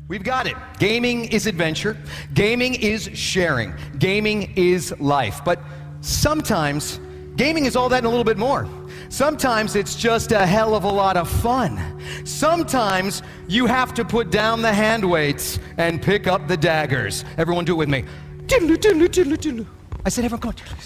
We've got it. Gaming is adventure. Gaming is sharing. Gaming is life. But sometimes, gaming is all that and a little bit more. Sometimes it's just a hell of a lot of fun. Sometimes you have to put down the hand weights and pick up the daggers. Everyone do it with me. Diddle, diddle, diddle, diddle. I said everyone go on, diddle.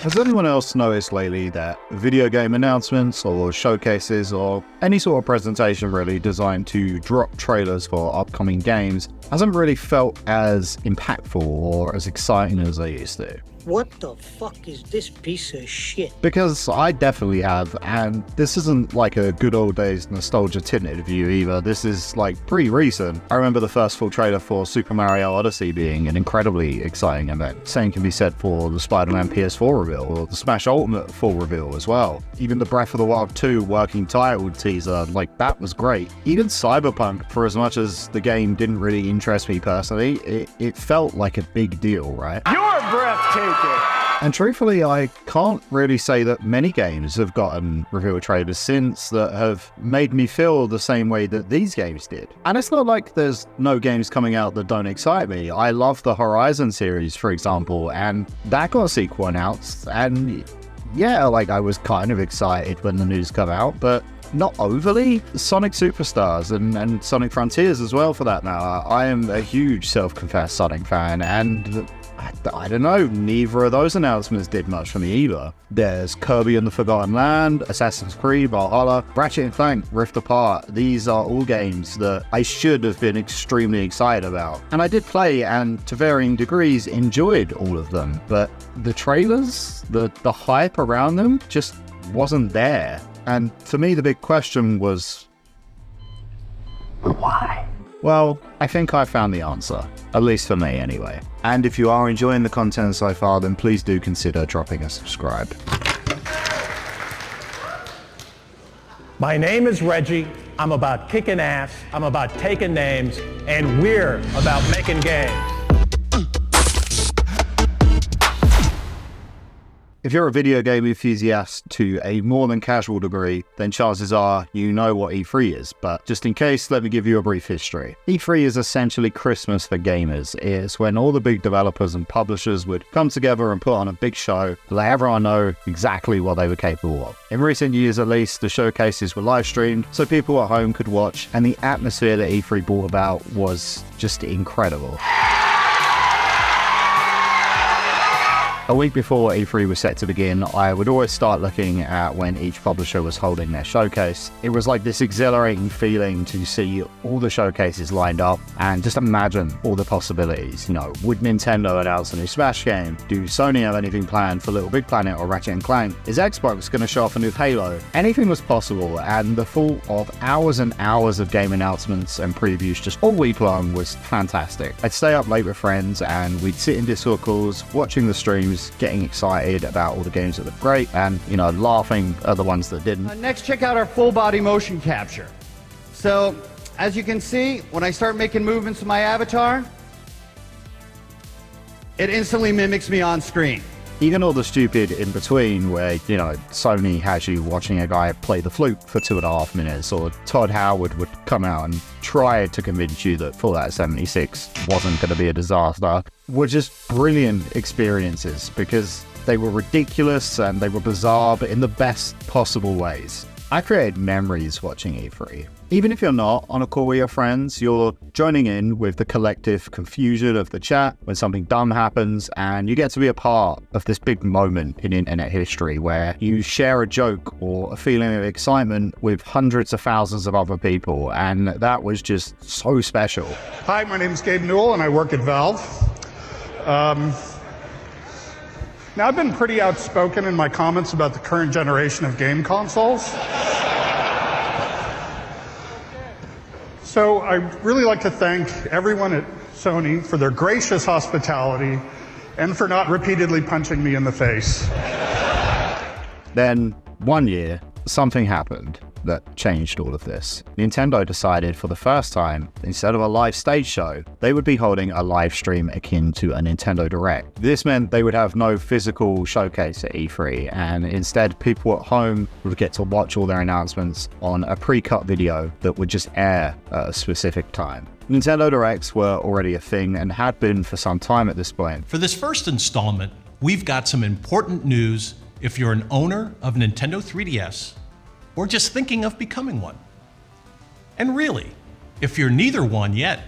Has anyone else noticed lately that video game announcements or showcases or any sort of presentation really designed to drop trailers for upcoming games hasn't really felt as impactful or as exciting as they used to? What the fuck is this piece of shit? Because I definitely have, and this isn't like a good old days nostalgia tinted view either. This is like pretty recent. I remember the first full trailer for Super Mario Odyssey being an incredibly exciting event. Same can be said for the Spider-Man PS4 reveal or the Smash Ultimate full reveal as well. Even the Breath of the Wild 2 working title teaser, like that was great. Even Cyberpunk, for as much as the game didn't really interest me personally, it felt like a big deal, right? You're breathtaking! And truthfully, I can't really say that many games have gotten reveal trailers since that have made me feel the same way that these games did. And it's not like there's no games coming out that don't excite me. I love the Horizon series, for example, and that got a sequel announced, and yeah, like I was kind of excited when the news came out, but not overly. Sonic Superstars and Sonic Frontiers as well, for that matter. I am a huge self-confessed Sonic fan, and I don't know, neither of those announcements did much for me either. There's Kirby and the Forgotten Land, Assassin's Creed, Valhalla, Ratchet & Clank, Rift Apart. These are all games that I should have been extremely excited about. And I did play and to varying degrees enjoyed all of them. But the trailers, the hype around them just wasn't there. And for me, the big question was, why? Well, I think I found the answer, at least for me anyway. And if you are enjoying the content so far, then please do consider dropping a subscribe. My name is Reggie. I'm about kicking ass, I'm about taking names, and we're about making games. If you're a video game enthusiast to a more than casual degree, then chances are you know what E3 is, but just in case, let me give you a brief history. E3 is essentially Christmas for gamers. It's when all the big developers and publishers would come together and put on a big show to let everyone know exactly what they were capable of. In recent years at least, the showcases were live streamed so people at home could watch, and the atmosphere that E3 brought about was just incredible. A week before E3 was set to begin, I would always start looking at when each publisher was holding their showcase. It was like this exhilarating feeling to see all the showcases lined up and just imagine all the possibilities. You know, would Nintendo announce a new Smash game? Do Sony have anything planned for Little Big Planet or Ratchet & Clank? Is Xbox going to show off a new Halo? Anything was possible, and the thought of hours and hours of game announcements and previews just all week long was fantastic. I'd stay up late with friends and we'd sit in Discord calls, watching the streams, getting excited about all the games that looked great and, you know, laughing at the ones that didn't. Next, check out our full body motion capture. So, as you can see, when I start making movements with my avatar, it instantly mimics me on screen. Even all the stupid in between where, you know, Sony has you watching a guy play the flute for 2.5 minutes, or Todd Howard would come out and try to convince you that Fallout 76 wasn't going to be a disaster, were just brilliant experiences because they were ridiculous and they were bizarre, but in the best possible ways. I created memories watching E3. Even if you're not on a call with your friends, you're joining in with the collective confusion of the chat when something dumb happens, and you get to be a part of this big moment in internet history where you share a joke or a feeling of excitement with hundreds of thousands of other people, and that was just so special. Hi, my name is Gabe Newell and I work at Valve. Now, I've been pretty outspoken in my comments about the current generation of game consoles. So I'd really like to thank everyone at Sony for their gracious hospitality and for not repeatedly punching me in the face. Then, one year, something happened. that changed all of this. Nintendo decided for the first time, instead of a live stage show, they would be holding a live stream akin to a Nintendo Direct. This meant they would have no physical showcase at E3, and instead people at home would get to watch all their announcements on a pre-cut video that would just air at a specific time. Nintendo Directs were already a thing and had been for some time at this point. For this first installment, we've got some important news if you're an owner of Nintendo 3DS or just thinking of becoming one. And really, if you're neither one yet,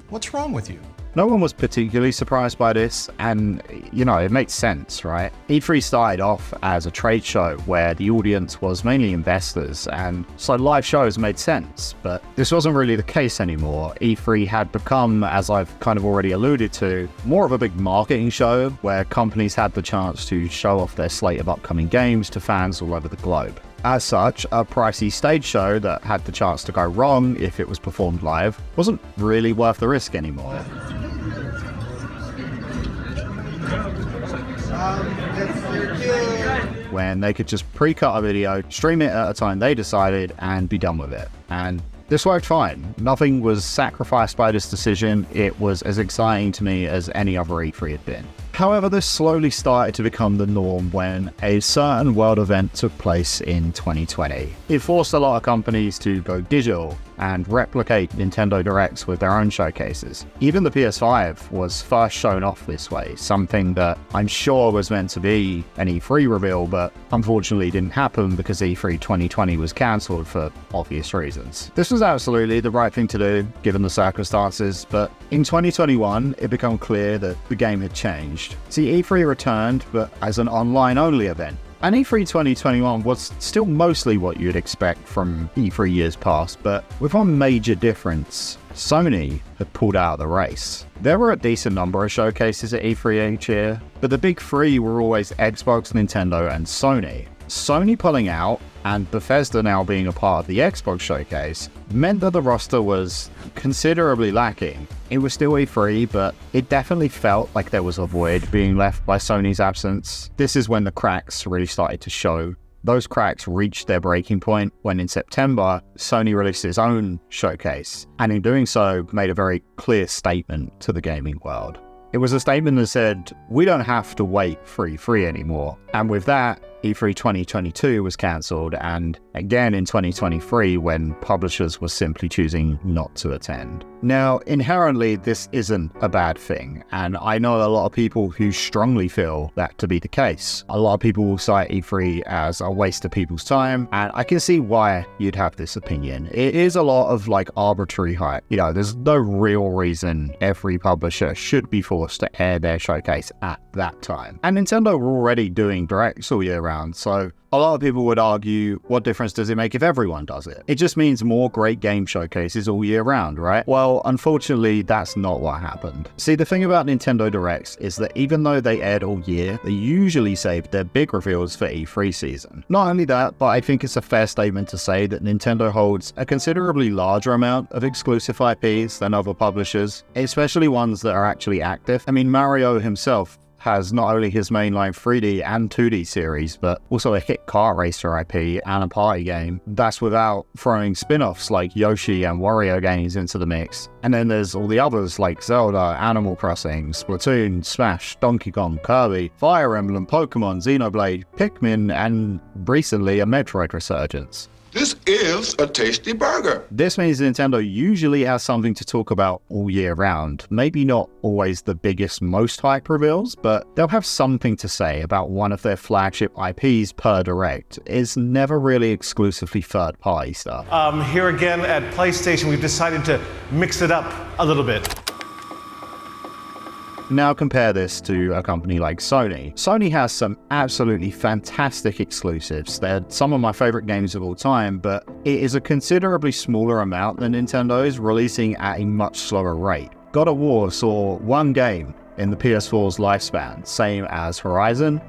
what's wrong with you? No one was particularly surprised by this, and, it makes sense, right? E3 started off as a trade show where the audience was mainly investors, and so live shows made sense, but this wasn't really the case anymore. E3 had become, as I've kind of already alluded to, more of a big marketing show where companies had the chance to show off their slate of upcoming games to fans all over the globe. As such, a pricey stage show that had the chance to go wrong if it was performed live wasn't really worth the risk anymore. When they could just pre-cut a video, stream it at a time they decided, and be done with it. And this worked fine. Nothing was sacrificed by this decision. It was as exciting to me as any other E3 had been. However, this slowly started to become the norm when a certain world event took place in 2020. It forced a lot of companies to go digital and replicate Nintendo Directs with their own showcases. Even the PS5 was first shown off this way, something that I'm sure was meant to be an E3 reveal, but unfortunately didn't happen because E3 2020 was cancelled for obvious reasons. This was absolutely the right thing to do, given the circumstances, but in 2021, it became clear that the game had changed. See, E3 returned, but as an online-only event. And E3 2021 was still mostly what you'd expect from E3 years past, but with one major difference. Sony had pulled out of the race. There were a decent number of showcases at E3 each year, but the big three were always Xbox, Nintendo, and Sony. Sony pulling out, and Bethesda now being a part of the Xbox showcase, meant that the roster was considerably lacking. It was still E3, but it definitely felt like there was a void being left by Sony's absence. This is when the cracks really started to show. Those cracks reached their breaking point when in September, Sony released its own showcase, and in doing so, made a very clear statement to the gaming world. It was a statement that said, we don't have to wait for E3 anymore. And with that, E3 2022 was cancelled, and again in 2023 when publishers were simply choosing not to attend. Now, inherently, this isn't a bad thing, and I know a lot of people who strongly feel that to be the case. A lot of people will cite E3 as a waste of people's time, and I can see why you'd have this opinion. It is a lot of arbitrary hype. There's no real reason every publisher should be forced to air their showcase at that time. And Nintendo were already doing directs all year round, so a lot of people would argue, what difference does it make if everyone does it? It just means more great game showcases all year round, right? Well, unfortunately, that's not what happened. See, the thing about Nintendo Directs is that even though they aired all year, they usually saved their big reveals for E3 season. Not only that, but I think it's a fair statement to say that Nintendo holds a considerably larger amount of exclusive IPs than other publishers, especially ones that are actually active. I mean, Mario himself has not only his mainline 3D and 2D series, but also a hit car racer IP and a party game. That's without throwing spin-offs like Yoshi and Wario games into the mix. And then there's all the others like Zelda, Animal Crossing, Splatoon, Smash, Donkey Kong, Kirby, Fire Emblem, Pokemon, Xenoblade, Pikmin, and recently a Metroid resurgence. This is a tasty burger. This means Nintendo usually has something to talk about all year round. Maybe not always the biggest, most hype reveals, but they'll have something to say about one of their flagship IPs per direct. It's never really exclusively third-party stuff. Here again at PlayStation, we've decided to mix it up a little bit. Now compare this to a company like Sony. Sony has some absolutely fantastic exclusives. They're some of my favorite games of all time, but it is a considerably smaller amount than Nintendo's, releasing at a much slower rate. God of War saw one game in the PS4's lifespan, same as Horizon,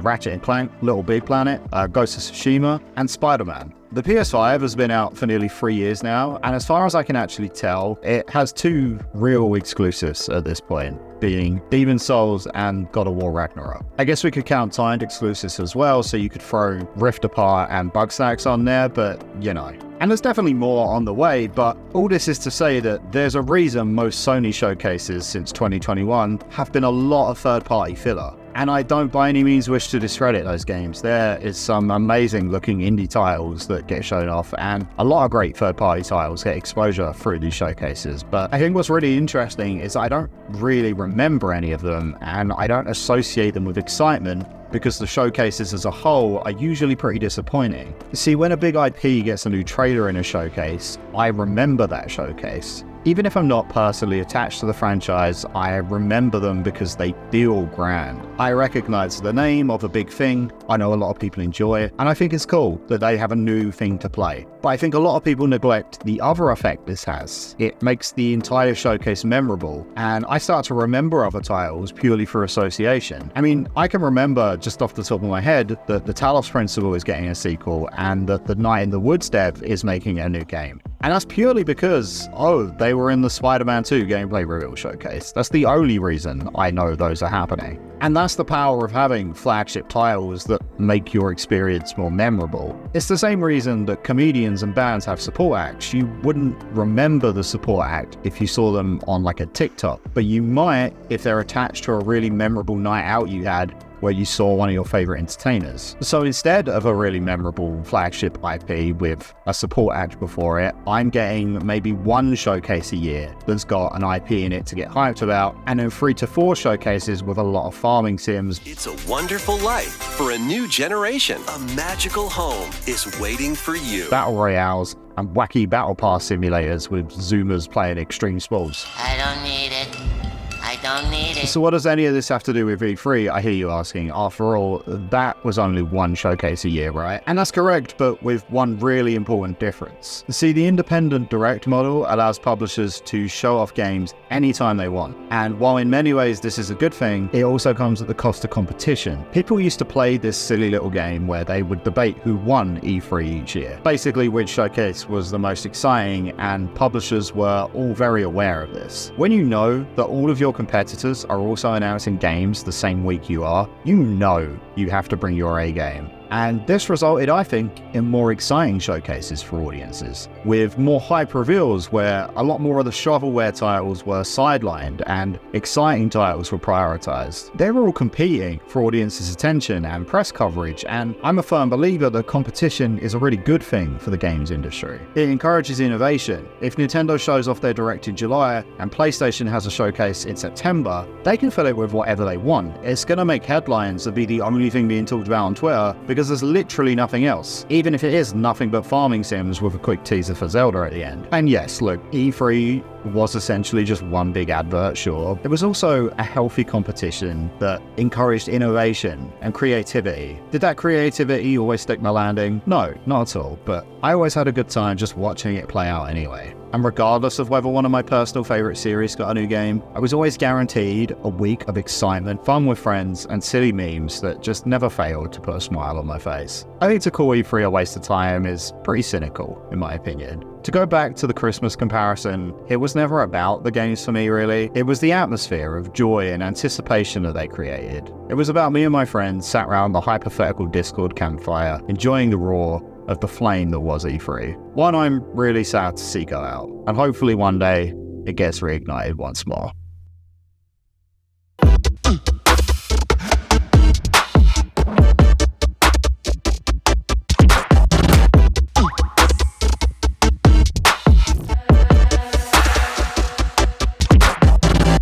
Ratchet & Clank, Little Big Planet, Ghost of Tsushima, and Spider-Man. The PS5 has been out for nearly 3 years now, and as far as I can actually tell, it has 2 real exclusives at this point, being Demon's Souls and God of War Ragnarok. I guess we could count timed exclusives as well, so you could throw Rift Apart and Bugsnax on there, but you know. And there's definitely more on the way, but all this is to say that there's a reason most Sony showcases since 2021 have been a lot of third-party filler. And I don't by any means wish to discredit those games. There is some amazing looking indie titles that get shown off, and a lot of great third-party titles get exposure through these showcases. But I think what's really interesting is I don't really remember any of them, and I don't associate them with excitement because the showcases as a whole are usually pretty disappointing. See, when a big IP gets a new trailer in a showcase, I remember that showcase. Even if I'm not personally attached to the franchise, I remember them because they feel grand. I recognize the name of a big thing, I know a lot of people enjoy it, and I think it's cool that they have a new thing to play. But I think a lot of people neglect the other effect this has. It makes the entire showcase memorable, and I start to remember other titles purely for association. I mean, I can remember just off the top of my head that the Talos Principle is getting a sequel, and that the Night in the Woods dev is making a new game. And that's purely because, they were in the Spider-Man 2 gameplay reveal showcase. That's the only reason I know those are happening. And that's the power of having flagship titles that make your experience more memorable. It's the same reason that comedians and bands have support acts. You wouldn't remember the support act if you saw them on like a TikTok, but you might if they're attached to a really memorable night out you had where you saw one of your favorite entertainers. So instead of a really memorable flagship IP with a support act before it, I'm getting maybe one showcase a year that's got an IP in it to get hyped about, and then 3 to 4 showcases with a lot of farming sims. It's a wonderful life for a new generation. A magical home is waiting for you. Battle royales and wacky battle pass simulators with Zoomers playing extreme sports. I don't need it. I don't need it. So what does any of this have to do with E3? I hear you asking. After all, that was only one showcase a year, right? And that's correct, but with one really important difference. See, the independent direct model allows publishers to show off games anytime they want. And while in many ways this is a good thing, it also comes at the cost of competition. People used to play this silly little game where they would debate who won E3 each year. Basically, which showcase was the most exciting, and publishers were all very aware of this. When you know that all of your competitors are also announcing games the same week you are, you know you have to bring your A game. And this resulted, I think, in more exciting showcases for audiences, with more hype reveals where a lot more of the shovelware titles were sidelined and exciting titles were prioritized. They were all competing for audiences' attention and press coverage, and I'm a firm believer that competition is a really good thing for the games industry. It encourages innovation. If Nintendo shows off their Direct in July and PlayStation has a showcase in September, they can fill it with whatever they want. It's going to make headlines and be the only thing being talked about on Twitter because there's literally nothing else, even if it is nothing but farming sims with a quick teaser for Zelda at the end. And yes, look, E3 was essentially just one big advert, sure. It was also a healthy competition that encouraged innovation and creativity. Did that creativity always stick my landing? No, not at all, but I always had a good time just watching it play out anyway. And regardless of whether one of my personal favorite series got a new game, I was always guaranteed a week of excitement, fun with friends, and silly memes that just never failed to put a smile on my face. I think to call E3 a waste of time is pretty cynical, in my opinion. To go back to the Christmas comparison, it was never about the games for me, really. It was the atmosphere of joy and anticipation that they created. It was about me and my friends sat around the hypothetical Discord campfire, enjoying the roar of the flame that was E3. One I'm really sad to see go out, and hopefully one day it gets reignited once more.